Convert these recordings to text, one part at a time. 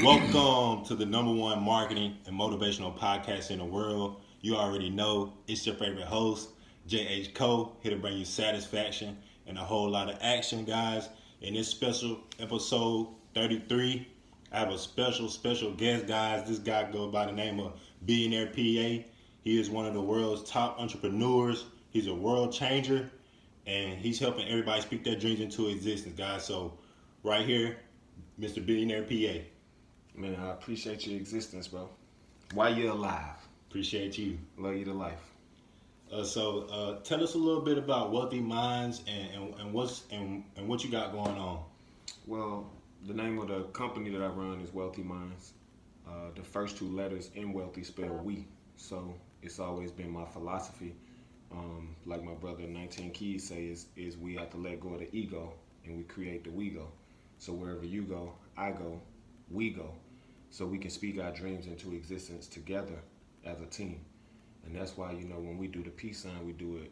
Welcome to the number one marketing and motivational podcast in the world. You already know it's your favorite host, JH Cole, here to bring you satisfaction and a whole lot of action, guys. In this special episode 33, I have a special guest, guys. This guy goes by the name of Billionaire PA. He is one of the world's top entrepreneurs. He's a world changer, and he's helping everybody speak their dreams into existence, guys. So, right here, Mr. Billionaire PA. Man, I appreciate your existence, bro. Why you alive? Appreciate you. Love you to life. Tell us a little bit about Wealthy Minds and what you got going on. Well, the name of the company that I run is Wealthy Minds. The first two letters in Wealthy spell we. So it's always been my philosophy. Like my brother 19 Keys say is we have to let go of the ego and we create the we go. So wherever you go, I go, we go. So we can speak our dreams into existence together as a team. And that's why, when we do the peace sign, we do it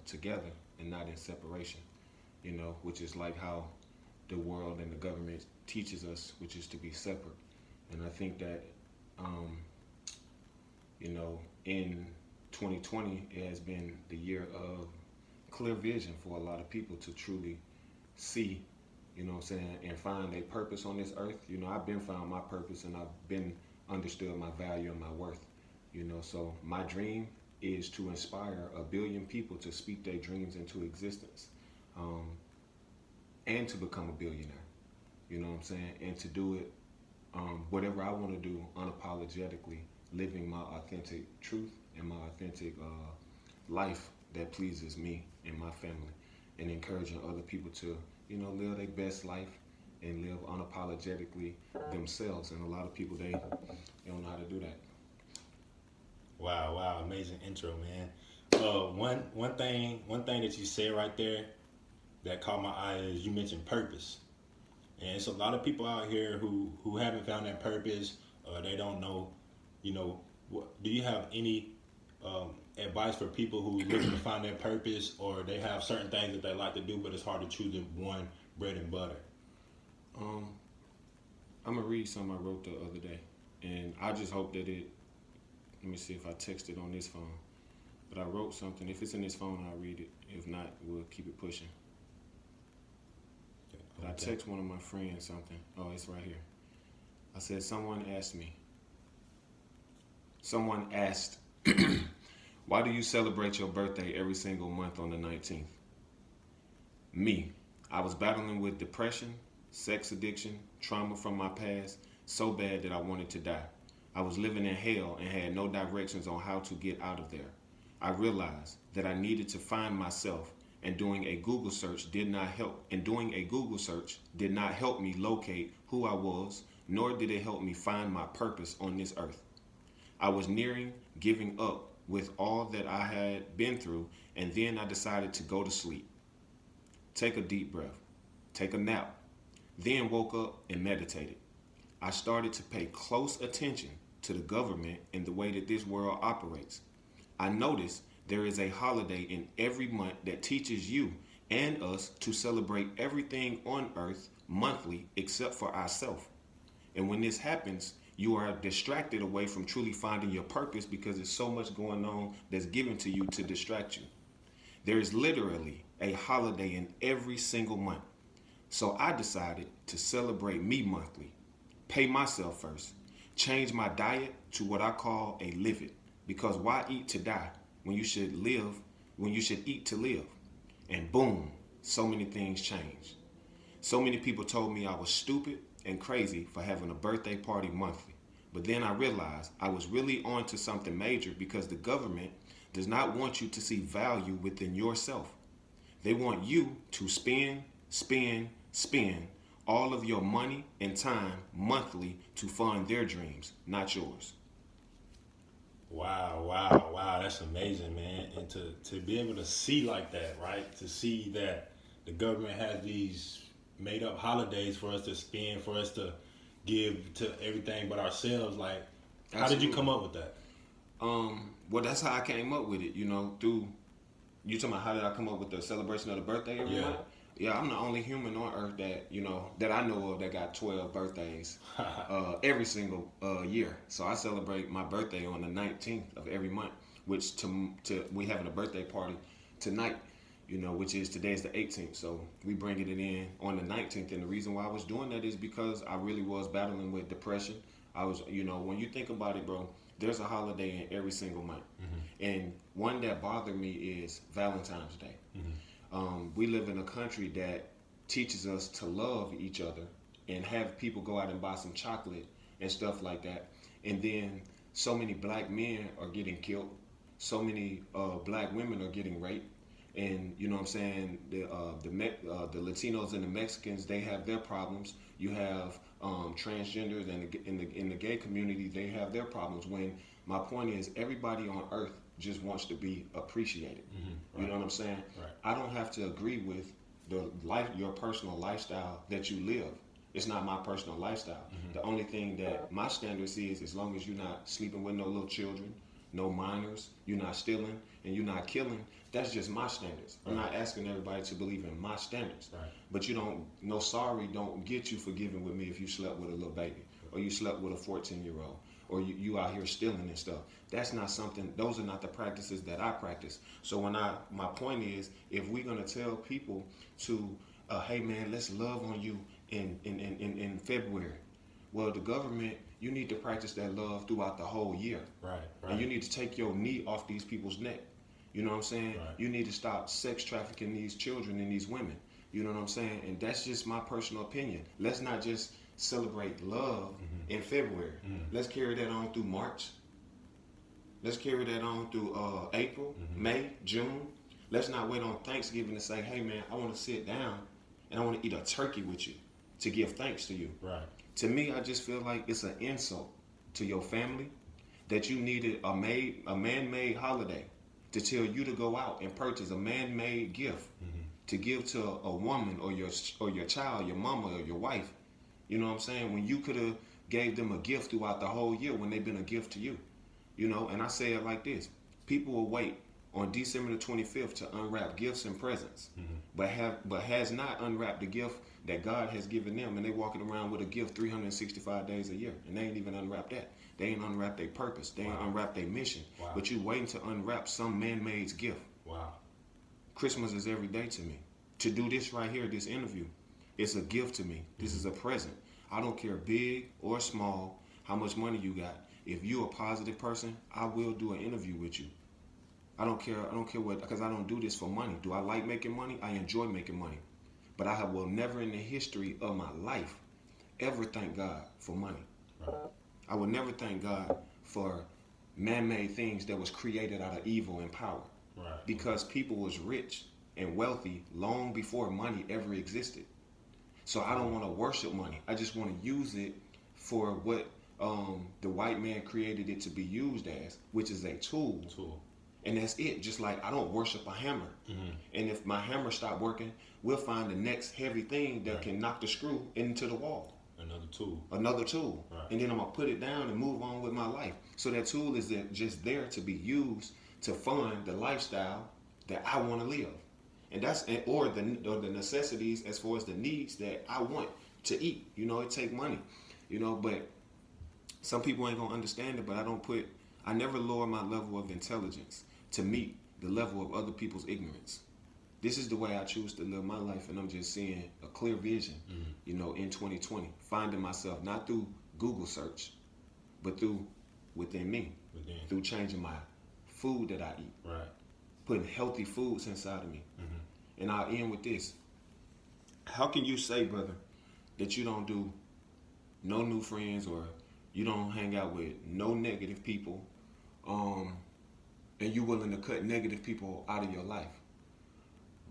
together and not in separation, which is like how the world and the government teaches us, which is to be separate. And I think that, in 2020, it has been the year of clear vision for a lot of people to truly see, and find a purpose on this earth. I've been found my purpose and I've been understood my value and my worth, so my dream is to inspire 1 billion people to speak their dreams into existence, and to become a billionaire, and to do it, whatever I want to do unapologetically, living my authentic truth and my authentic life that pleases me and my family, and encouraging other people to live their best life and live unapologetically themselves. And a lot of people, they don't know how to do that. Wow, amazing intro, man. One thing that you said right there that caught my eye is you mentioned purpose, and it's a lot of people out here who haven't found that purpose. They don't know, what. Do you have any advice for people who looking to find their purpose, or they have certain things that they like to do, but it's hard to choose one bread and butter? I'm gonna read something I wrote the other day, and I just hope that it. Let me see if I text it on this phone. But I wrote something. If it's in this phone, I'll read it. If not, we'll keep it pushing. But I text one of my friends something. Oh, it's right here. I said, someone asked, why do you celebrate your birthday every single month on the 19th? Me. I was battling with depression, sex addiction, trauma from my past, so bad that I wanted to die. I was living in hell and had no directions on how to get out of there. I realized that I needed to find myself, and doing a Google search did not help me locate who I was, nor did it help me find my purpose on this earth. I was nearing giving up with all that I had been through, and then I decided to go to sleep. Take a deep breath, take a nap, then woke up and meditated. I started to pay close attention to the government and the way that this world operates. I noticed there is a holiday in every month that teaches you and us to celebrate everything on earth monthly except for ourselves. And when this happens, you are distracted away from truly finding your purpose because there's so much going on that's given to you to distract you. There is literally a holiday in every single month. So I decided to celebrate me monthly, pay myself first, change my diet to what I call a live it. Because why eat to die when you should eat to live? And boom, so many things changed. So many people told me I was stupid and crazy for having a birthday party monthly. But then I realized I was really on to something major because the government does not want you to see value within yourself. They want you to spend all of your money and time monthly to fund their dreams, not yours. Wow, that's amazing, man. And to be able to see like that, right? To see that the government has these made up holidays for us to spend, for us to give to everything but ourselves. Like, how did you come up with that? Well, that's how I came up with it, through, You talking about how did I come up with the celebration of the birthday every month? Yeah, I'm the only human on earth that I know of that got 12 birthdays every single year. So I celebrate my birthday on the 19th of every month, which we having a birthday party tonight, which is today's the 18th. So we bringing it in on the 19th. And the reason why I was doing that is because I really was battling with depression. I was, when you think about it, bro, there's a holiday in every single month. And one that bothered me is Valentine's Day. We live in a country that teaches us to love each other and have people go out and buy some chocolate and stuff like that. And then so many black men are getting killed. So many black women are getting raped. And you know what I'm saying, the Latinos and the Mexicans, they have their problems. You have transgenders and in the gay community, they have their problems. When my point is, everybody on earth just wants to be appreciated. Right. You know what I'm saying? Right. I don't have to agree with your personal lifestyle that you live. It's not my personal lifestyle. The only thing that my standards is, as long as you're not sleeping with no little children, no minors, you're not stealing, and you're not killing, that's just my standards. I'm not asking everybody to believe in my standards. Right. But no sorry don't get you forgiven with me if you slept with a little baby, or you slept with a 14-year-old, or you out here stealing and stuff. That's not something, those are not the practices that I practice. So my point is, if we're gonna tell people to, hey man, let's love on you in February. Well, the government, you need to practice that love throughout the whole year. Right. And you need to take your knee off these people's neck. You know what I'm saying? Right. You need to stop sex trafficking these children and these women. You know what I'm saying? And that's just my personal opinion. Let's not just celebrate love in February. Let's carry that on through March. Let's carry that on through April, May, June. Let's not wait on Thanksgiving to say, hey man, I want to sit down and I want to eat a turkey with you to give thanks to you. Right. To me, I just feel like it's an insult to your family that you needed a man-made holiday to tell you to go out and purchase a man-made gift to give to a woman or your child, your mama or your wife. You know what I'm saying? When you could have gave them a gift throughout the whole year when they've been a gift to you. And I say it like this. People will wait on December the 25th to unwrap gifts and presents, but has not unwrapped the gift that God has given them, and they walking around with a gift 365 days a year, and they ain't even unwrapped that. They ain't unwrapped their purpose. They ain't unwrapped their mission. Wow. But you waiting to unwrap some man-made gift. Wow. Christmas is every day to me. To do this right here, this interview, it's a gift to me. This is a present. I don't care big or small, how much money you got. If you're a positive person, I will do an interview with you. I don't care what, because I don't do this for money. Do I like making money? I enjoy making money. But I will never in the history of my life ever thank God for money. Right. I would never thank God for man-made things that was created out of evil and power. Right. Because people was rich and wealthy long before money ever existed. So I don't want to worship money. I just want to use it for what the white man created it to be used as, which is a tool. And that's it. Just like I don't worship a hammer. And if my hammer stopped working, we'll find the next heavy thing that can knock the screw into the wall. Another tool. Right. And then I'm going to put it down and move on with my life. So that tool is just there to be used to fund the lifestyle that I want to live. And or the necessities as far as the needs that I want to eat. It take money. But some people ain't going to understand it, but I never lower my level of intelligence to meet the level of other people's ignorance. This is the way I choose to live my life, and I'm just seeing a clear vision, in 2020, finding myself not through Google search, but through within me, through changing my food that I eat, right, putting healthy foods inside of me. And I'll end with this. How can you say, brother, that you don't do no new friends or you don't hang out with no negative people, and you're willing to cut negative people out of your life?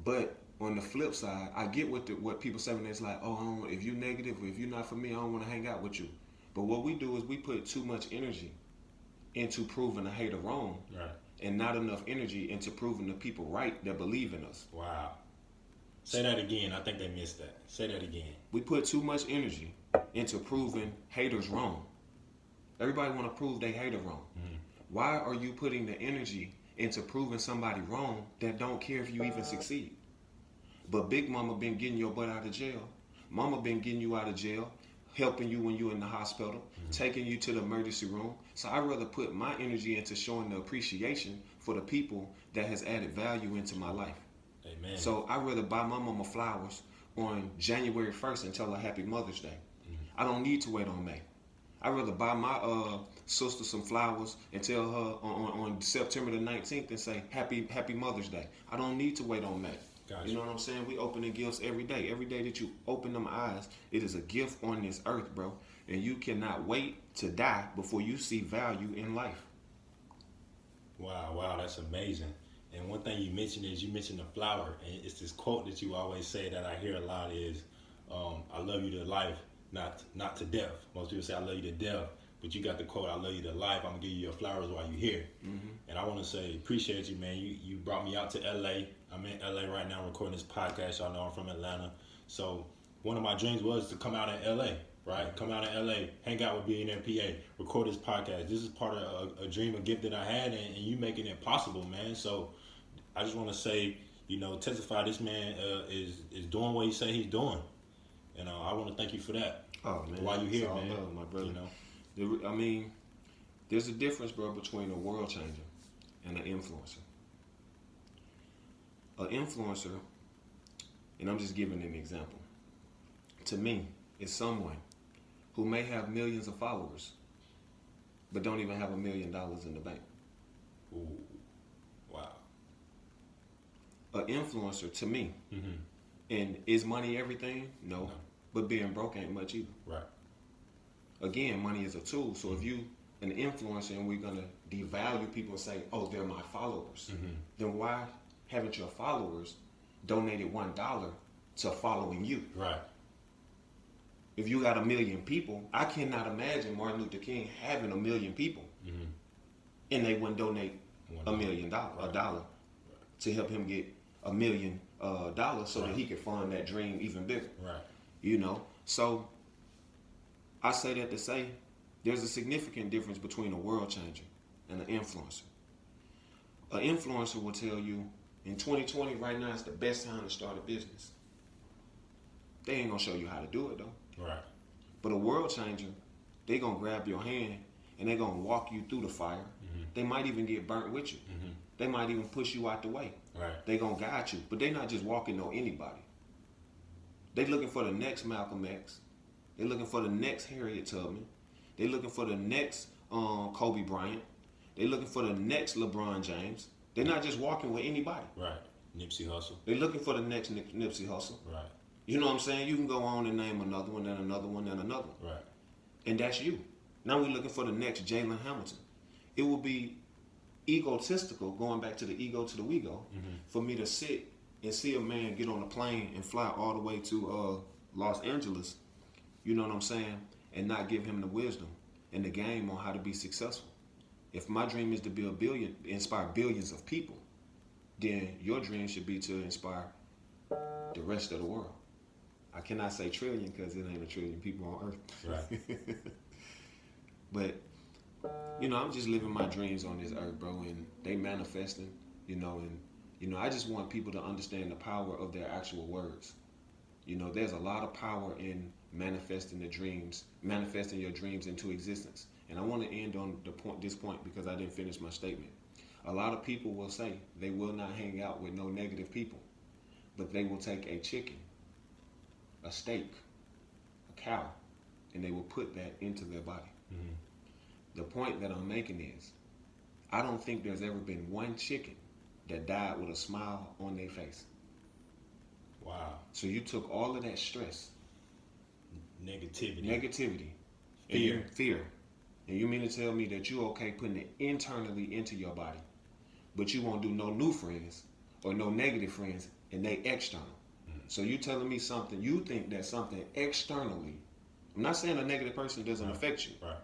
But on the flip side, I get what people say when it's like, oh, if you're negative, or if you're not for me, I don't want to hang out with you. But what we do is we put too much energy into proving a hater wrong, right, and not enough energy into proving the people right that believe in us. Wow. Say that again. I think they missed that. Say that again. We put too much energy into proving haters wrong. Everybody want to prove they hater wrong. Why are you putting the energy into proving somebody wrong that don't care if you even succeed. But Big Mama been getting your butt out of jail. Mama been getting you out of jail, helping you when you in the hospital, taking you to the emergency room. So I'd rather put my energy into showing the appreciation for the people that has added value into my life. Amen. So I'd rather buy my mama flowers on January 1st and tell her Happy Mother's Day. I don't need to wait on May. I'd rather buy my sister some flowers and tell her on September the 19th and say Happy Mother's Day. I don't need to wait on May. Gotcha. You know what I'm saying? We opening gifts every day. Every day that you open them eyes, it is a gift on this earth, bro. And you cannot wait to die before you see value in life. Wow, that's amazing. And one thing you mentioned the flower, and it's this quote that you always say that I hear a lot is, I love you to life, not to death. Most people say I love you to death, but you got the quote, I love you to life, I'm gonna give you your flowers while you're here. And I wanna say, appreciate you, man. You brought me out to LA. I'm in LA right now recording this podcast. Y'all know I'm from Atlanta. So one of my dreams was to come out in LA, right? Come out in LA, hang out with Billionaire PA, record this podcast. This is part of a dream, a gift that I had, and you making it possible, man. So I just want to say, testify this man is doing what he say he's doing. And I want to thank you for that. Oh, man. While you here, man. Love, my brother. I mean, there's a difference, bro, between a world changer and an influencer. An influencer, and I'm just giving an example, to me, is someone who may have millions of followers, but don't even have $1 million in the bank. Ooh, wow. An influencer, to me, and is money everything? No. But being broke ain't much either. Right. Again, money is a tool. So if you an influencer and we're gonna devalue people and say, oh, they're my followers, then why haven't your followers donated $1 to following you? Right. If you got 1 million people, I cannot imagine Martin Luther King having 1 million people, and they wouldn't donate $1 million, a dollar, to help him get $1 million so that he could fund that dream even bigger. Right. So I say that to say there's a significant difference between a world changer and an influencer. An influencer will tell you in 2020 right now is the best time to start a business. They ain't gonna show you how to do it though. Right. But a world changer, they gonna grab your hand and they gonna walk you through the fire. They might even get burnt with you. They might even push you out the way. Right. They gonna guide you, but they not just walking on anybody. They looking for the next Malcolm X. They looking for the next Harriet Tubman. They looking for the next Kobe Bryant. They looking for the next LeBron James. They're not just walking with anybody. Right. Nipsey Hussle. They looking for the next Nipsey Hussle. Right. You know what I'm saying? You can go on and name another one, then another one, then another one. Right. And that's you. Now we're looking for the next Jalen Hamilton. It will be egotistical, going back to the ego to the we go, for me to sit and see a man get on a plane and fly all the way to Los Angeles, you know what I'm saying, and not give him the wisdom and the game on how to be successful. If my dream is to be inspire billions of people, then your dream should be to inspire the rest of the world. I cannot say trillion because it ain't a trillion people on earth. Right. But, I'm just living my dreams on this earth, bro, and they manifesting, and, I just want people to understand the power of their actual words. There's a lot of power in manifesting your dreams into existence. And I want to end on this point because I didn't finish my statement. A lot of people will say they will not hang out with no negative people, but they will take a chicken, a steak, a cow, and they will put that into their body. The point that I'm making is, I don't think there's ever been one chicken that died with a smile on their face. Wow. So you took all of that stress, Negativity. fear, and you mean to tell me that you're okay putting it internally into your body, but you won't do no new friends or no negative friends, and they external. So you telling me something, you think that something externally, I'm not saying a negative person doesn't affect you. Right.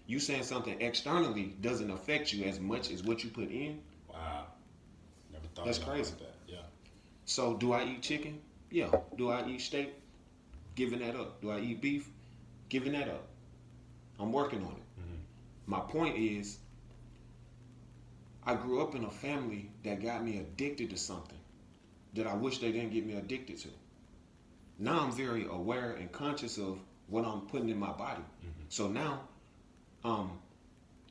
You saying something externally doesn't affect you as much as what you put in? Wow. Never thought That's about crazy. Like that. Yeah. So do I eat chicken? Yeah. Do I eat steak? Giving that up. Do I eat beef? Giving that up. I'm working on it. My point is, I grew up in a family that got me addicted to something that I wish they didn't get me addicted to. Now I'm very aware and conscious of what I'm putting in my body. So now, what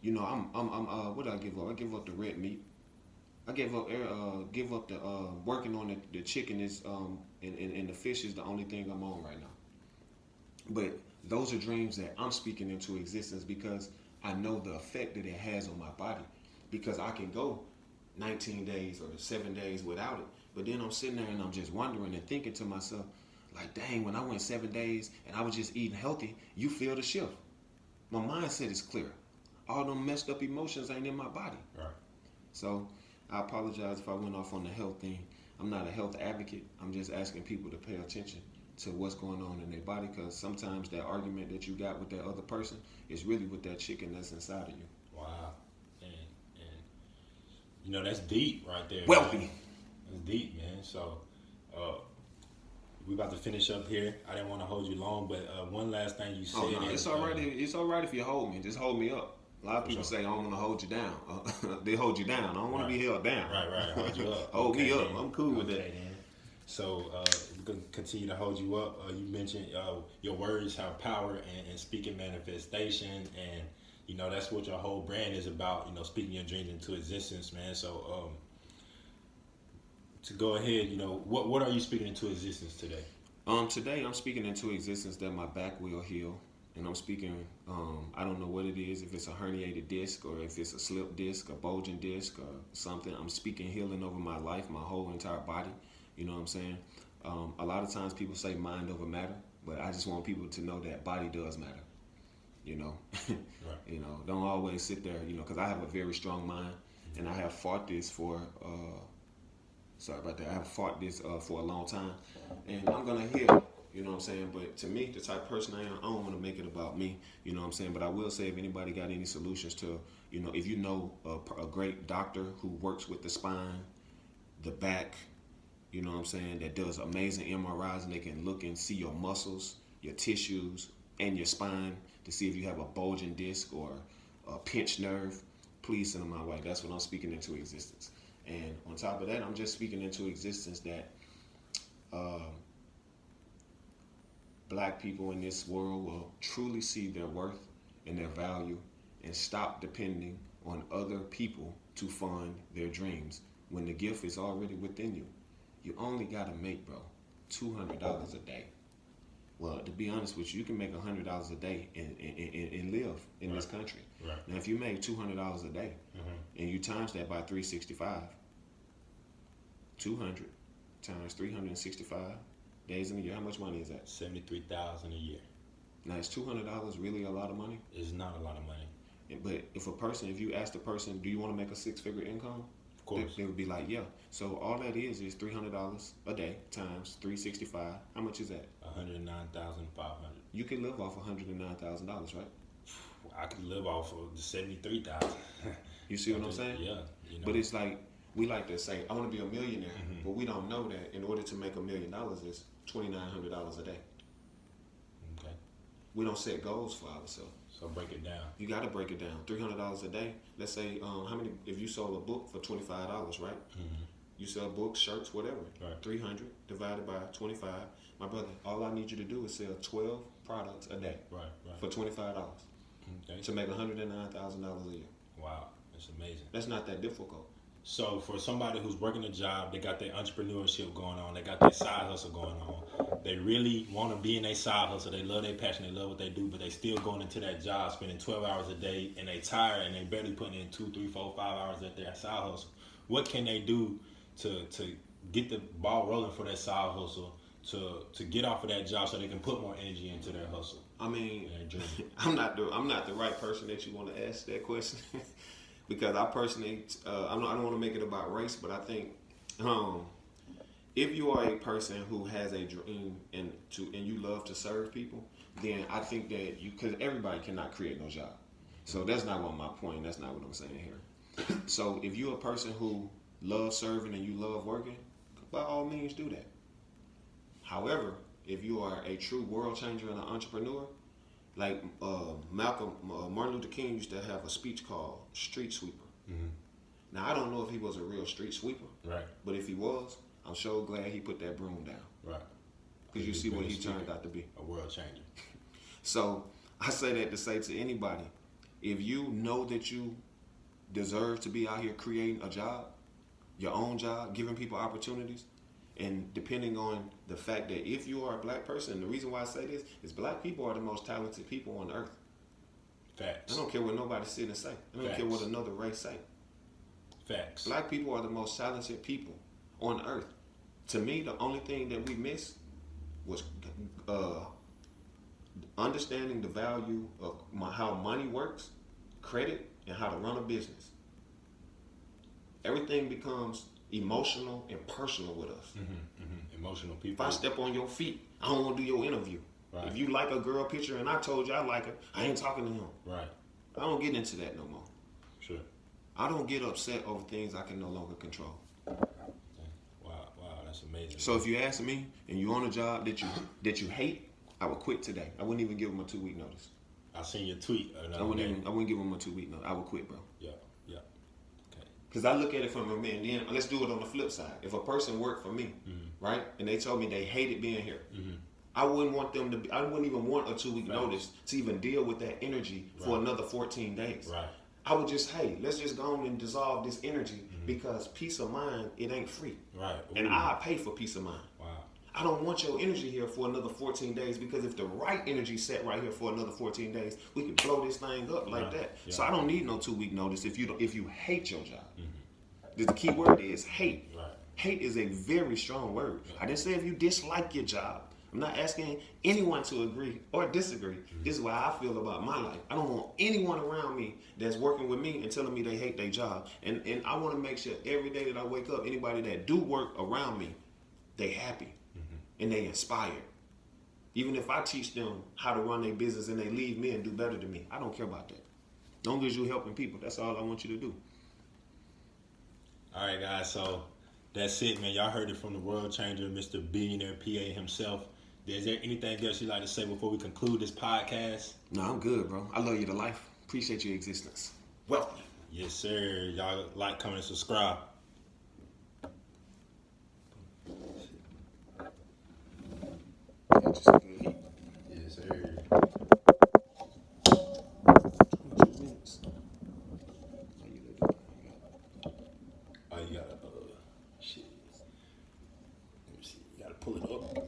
did I give up? I give up the red meat. I give up the working on the chicken is and the fish is the only thing I'm on right now. But those are dreams that I'm speaking into existence because I know the effect that it has on my body. Because I can go 19 days or 7 days without it, but then I'm sitting there and I'm just wondering and thinking to myself, like, dang, when I went 7 days and I was just eating healthy, you feel the shift. My mindset is clear. All them messed up emotions ain't in my body. Right. So I apologize if I went off on the health thing. I'm not a health advocate. I'm just asking people to pay attention to what's going on in their body, because sometimes that argument that you got with that other person is really with that chicken that's inside of you. Wow. And that's deep right there. Wealthy. Man. That's deep, man. So we about to finish up here. I didn't want to hold you long, but one last thing you said. Oh, no, it's all right. It's all right if you hold me. Just hold me up. A lot of people say I don't want to hold you down. They hold you down. I don't want to be held down. Right. Hold you up. Hold me up. I'm cool with that. Then. So we're going to continue to hold you up. You mentioned your words have power and speaking manifestation, and that's what your whole brand is about, speaking your dreams into existence, man. So to go ahead, what are you speaking into existence today? Today I'm speaking into existence that my back will heal. And I'm speaking, I don't know what it is, if it's a herniated disc or if it's a slip disc, a bulging disc or something. I'm speaking healing over my life, my whole entire body. You know what I'm saying? A lot of times people say mind over matter, but I just want people to know that body does matter. Right. Don't always sit there, because I have a very strong mind, and I have fought this for, sorry about that, I have fought this for a long time, and I'm going to heal, you know what I'm saying? But to me, the type of person I am, I don't want to make it about me, you know what I'm saying? But I will say, if anybody got any solutions to, if you know a great doctor who works with the spine, the back, you know what I'm saying, that does amazing MRIs and they can look and see your muscles, your tissues, and your spine to see if you have a bulging disc or a pinched nerve, please send them my way. That's what I'm speaking into existence. And on top of that, I'm just speaking into existence that black people in this world will truly see their worth and their value and stop depending on other people to fund their dreams when the gift is already within you. You only got to make, bro, $200 a day. Well, to be honest with you, you can make $100 a day and live in this country. Right. Now, if you make $200 a day and you times that by 365, 200 times 365 days in a year, how much money is that? $73,000 a year. Now, is $200 really a lot of money? It's not a lot of money. But if you ask the person, do you want to make a six-figure income? Of course. They would be like, yeah. So all that is $300 a day times 365. How much is that? $109,500. You can live off $109,000, right? I could live off of the $73,000. You see what I'm saying? Yeah. But it's like, we like to say, I want to be a millionaire, but we don't know that in order to make $1 million is $2,900 a day. Okay. We don't set goals for ourselves. So break it down. You got to break it down. $300 a day. Let's say, if you sold a book for $25, right? You sell books, shirts, whatever. Right. 300 divided by 25. My brother, all I need you to do is sell 12 products a day. Right. For $25. Okay. To make $109,000 a year. Wow, that's amazing. That's not that difficult. So for somebody who's working a job, they got their entrepreneurship going on, they got their side hustle going on. They really want to be in their side hustle. They love their passion, they love what they do, but they still going into that job, spending 12 hours a day, and they tired, and they barely putting in 2, 3, 4, 5 hours at their side hustle. What can they do to get the ball rolling for that side hustle, to get off of that job so they can put more energy into their hustle? I mean, I'm not the right person that you want to ask that question. Because I personally, I don't want to make it about race, but I think if you are a person who has a dream and you love to serve people, then I think that because everybody cannot create no job. So that's not what my point. That's not what I'm saying here. So if you're a person who loves serving and you love working, by all means do that. However, if you are a true world changer and an entrepreneur, like Martin Luther King used to have a speech called Street Sweeper. Now, I don't know if he was a real street sweeper. Right. But if he was, I'm so glad he put that broom down. Right. Because you see what he turned out to be. A world changer. So I say that to say to anybody, if you know that you deserve to be out here creating a job, your own job, giving people opportunities, and depending on the fact that if you are a black person, the reason why I say this is black people are the most talented people on earth. Facts. I don't care what nobody sit and say. I don't care what another race say. Facts. Black people are the most talented people on earth. To me, the only thing that we missed was understanding the value of how money works, credit, and how to run a business. Everything becomes emotional and personal with us. Emotional people. If I step on your feet, I don't want to do your interview. Right. If you like a girl picture and I told you I like her, I ain't talking to him. Right. I don't get into that no more. Sure. I don't get upset over things I can no longer control. Wow, that's amazing. So if you ask me and you're on a job that you hate, I would quit today. I wouldn't even give them a 2-week notice. I seen your tweet. I wouldn't give them a 2-week notice. I would quit, bro. Yeah. Okay. Because I look at it from a man. Then let's do it on the flip side. If a person worked for me, right, and they told me they hated being here, I wouldn't want them to. I wouldn't even want a 2-week notice to even deal with that energy for another 14 days. Right. I would just, let's just go on and dissolve this energy because peace of mind, it ain't free. Right. Ooh. And I pay for peace of mind. Wow. I don't want your energy here for another 14 days because if the right energy set right here for another 14 days, we can blow this thing up like that. Yeah. So I don't need no 2-week notice if you hate your job. The key word is hate. Right. Hate is a very strong word. I didn't say if you dislike your job. I'm not asking anyone to agree or disagree. This is why I feel about my life. I don't want anyone around me that's working with me and telling me they hate their job. And I want to make sure every day that I wake up, anybody that do work around me, they happy and they inspired. Even if I teach them how to run their business and they leave me and do better than me, I don't care about that. As long as you're helping people, that's all I want you to do. All right, guys. So that's it, man. Y'all heard it from the world changer, Mr. Billionaire PA himself. Is there anything else you'd like to say before we conclude this podcast? No, I'm good, bro. I love you to life. Appreciate your existence. Wealthy. Yes, sir. Y'all like, comment, and subscribe. Just a good heat. Yes, sir. 22 minutes. Oh, you gotta, shit. Let me see. You gotta pull it up.